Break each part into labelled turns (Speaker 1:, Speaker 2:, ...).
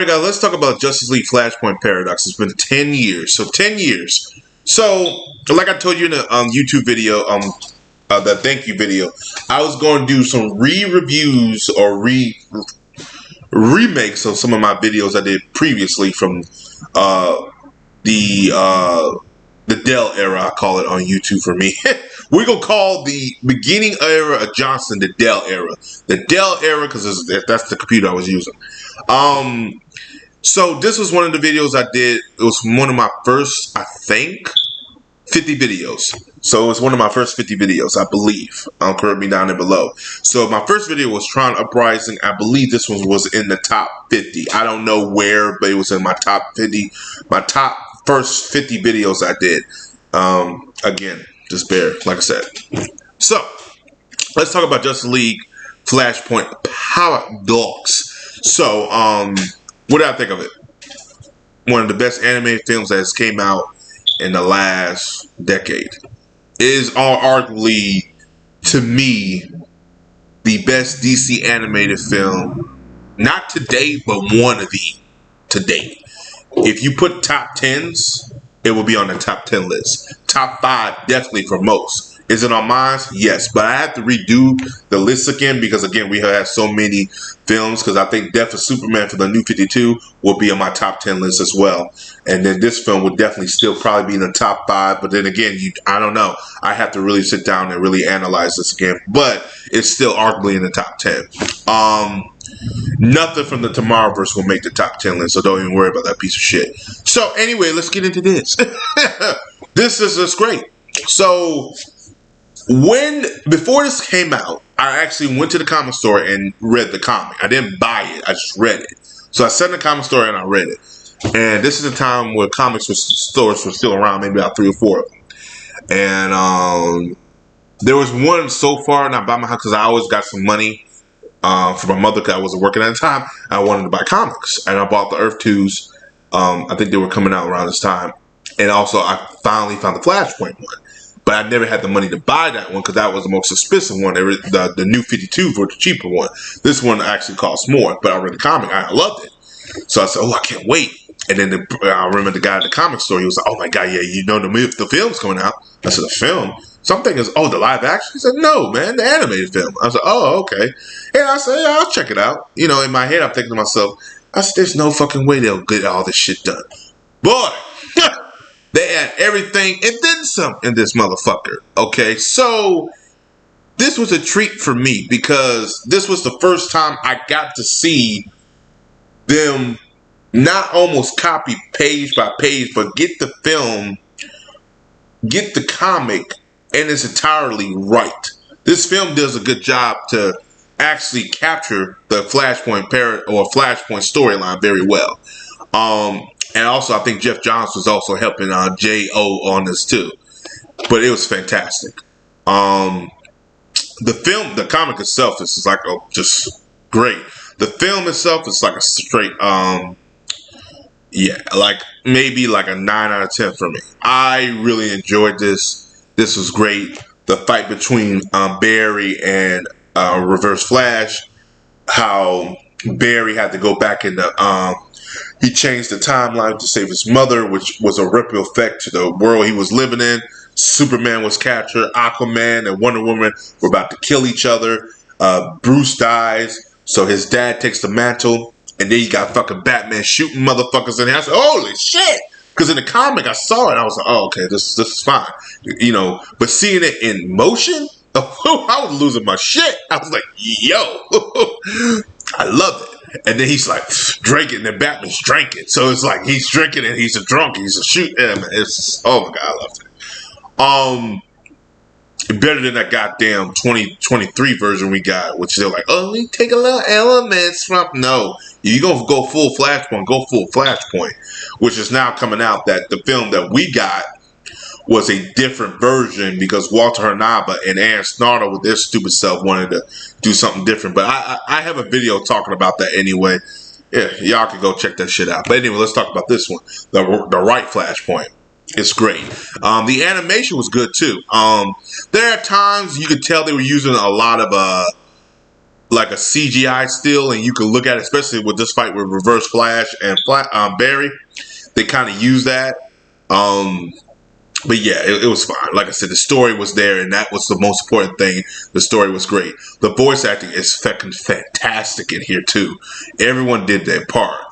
Speaker 1: Guys, let's talk about Justice League Flashpoint Paradox. It's been 10 years. So 10 years. So, like I told you in the YouTube video, the thank you video, I was going to do some re-reviews or remakes of some of my videos I did previously from the Dell era, I call it on YouTube for me. We're going to call the beginning era of Johnson the Dell era. The Dell era, because that's the computer I was using. So this was one of the videos I did. It was one of my first, I think, 50 videos. So it was one of my first 50 videos, I believe. Correct me down there below. So my first video was Tron Uprising. I believe this one was in the top 50. I don't know where, but it was in my top 50. My top first 50 videos I did. Again, just bear, like I said. So let's talk about Justice League Flashpoint Paradox. So, what did I think of it? One of the best animated films that has came out in the last decade. It is arguably, to me, the best DC animated film, not to date, but one of the to date. If you put top 10s, it will be on the top 10 list. Top 5, definitely for most. Is it on mine? Yes, but I have to redo the list again because, again, we have so many films because I think Death of Superman for the New 52 will be on my top 10 list as well. And then this film would definitely still probably be in the top 5. But then again, I don't know. I have to really sit down and really analyze this again. But it's still arguably in the top 10. Nothing from the Tomorrowverse will make the top 10 list, so don't even worry about that piece of shit. So anyway, let's get into this. This is just great. So before this came out, I actually went to the comic store and read the comic. I didn't buy it, I just read it. So I sat in the comic store and I read it. And this is a time where stores were still around, maybe about 3 or 4 of them. And there was one so far, not by my house, because I always got some money for my mother because I wasn't working at the time. I wanted to buy comics. And I bought the Earth 2s. I think they were coming out around this time. And also, I finally found the Flashpoint one. But I never had the money to buy that one because that was the most expensive one. The New 52 for the cheaper one. This one actually cost more, but I read the comic. I loved it. So I said, oh, I can't wait. And then I remember the guy at the comic store. He was like, oh, my God, yeah, you know the film's coming out. I said, the film? So I'm thinking, oh, the live action? He said, no, man, the animated film. I was like, oh, okay. And I said, yeah, I'll check it out. You know, in my head, I'm thinking to myself, I said, there's no fucking way they'll get all this shit done. Boy! They had everything and then some in this motherfucker. Okay, so this was a treat for me because this was the first time I got to see them not almost copy page by page, but get the film, get the comic, and it's entirely right. This film does a good job to actually capture the Flashpoint storyline very well. And also, I think Jeff Johns was also helping J.O. on this too. But it was fantastic. The comic itself is like just great. The film itself is like a straight, like maybe like a 9 out of 10 for me. I really enjoyed this. This was great. The fight between Barry and Reverse Flash, how Barry had to go back into he changed the timeline to save his mother, which was a ripple effect to the world he was living in. Superman was captured. Aquaman and Wonder Woman were about to kill each other. Bruce dies, so his dad takes the mantle. And then you got fucking Batman shooting motherfuckers in the house. Holy shit! Because in the comic, I saw it. I was like, oh, okay, this is fine. You know, but seeing it in motion, I was losing my shit. I was like, yo, I love it. And then he's like drinking, and then Batman's drinking. So it's like he's drinking and he's a drunk. He's a shoot. It's oh my God, I loved it. Better than that goddamn 2023 version we got, which they're like, oh, we take a little elements from. No, you gonna go full Flashpoint, which is now coming out. That the film that we got was a different version because Walter Hanaba and Aaron Snarter with their stupid self wanted to do something different. But I have a video talking about that anyway. Yeah, y'all can go check that shit out. But anyway, let's talk about this one, the right Flashpoint. It's great. The animation was good too. There are times you could tell they were using a lot of like a CGI still, and you can look at it, especially with this fight with Reverse Flash and Barry. They kind of use that. Um, but yeah, it was fine. Like I said, the story was there, and that was the most important thing. The story was great. The voice acting is fucking fantastic in here too. Everyone did their part.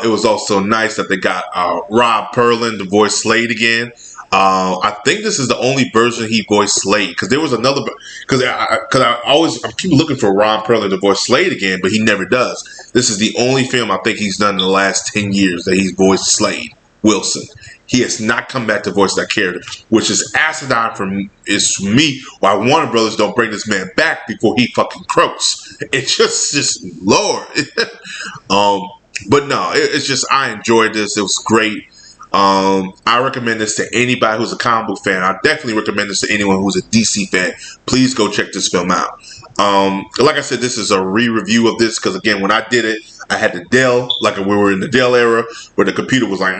Speaker 1: It was also nice that they got Rob Perlin to voice Slade again. I think this is the only version he voiced Slade, because there was another. Because I keep looking for Rob Perlin to voice Slade again, but he never does. This is the only film I think he's done in the last 10 years that he's voiced Slade Wilson. He has not come back to voice that character, which is asinine for me. Why Warner Brothers don't bring this man back before he fucking croaks? It's just Lord. But no, it's just I enjoyed this. It was great. I recommend this to anybody who's a comic book fan. I definitely recommend this to anyone who's a DC fan. Please go check this film out. Like I said, this is a re-review of this because, again, when I did it, I had the Dell, like we were in the Dell era, where the computer was like,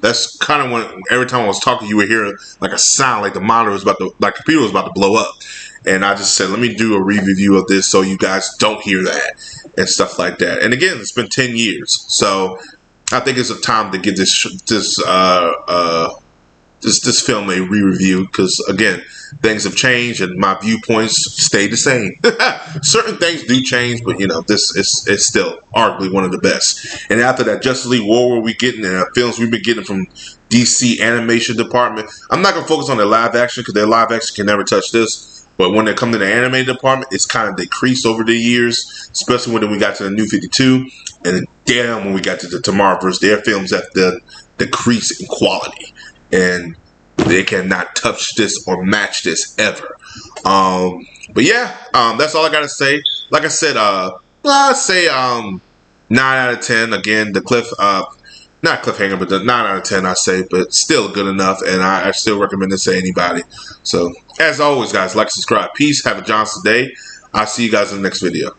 Speaker 1: that's kind of when every time I was talking, you would hear like a sound, like the monitor was about to, like computer was about to blow up. And I just said, let me do a re-review of this so you guys don't hear that and stuff like that. And again, it's been 10 years, so I think it's a time to give this film a re-review because, again, things have changed and my viewpoints stay the same. Certain things do change, but this is still arguably one of the best. And after that Justice League War we getting and films we've been getting from DC animation department, I'm not gonna focus on their live action because their live action can never touch this. But when they come to the anime department, it's kind of decreased over the years, especially when we got to the New 52, and damn when we got to the Tomorrowverse, their films have decreased in quality, and they cannot touch this or match this ever. But yeah, that's all I gotta say. Like I said, I'd say 9 out of 10. Again, the not cliffhanger, but the 9 out of 10 I say, but still good enough, and I still recommend this to anybody. So as always, guys, like, subscribe, peace, have a Johnson day. I'll see you guys in the next video.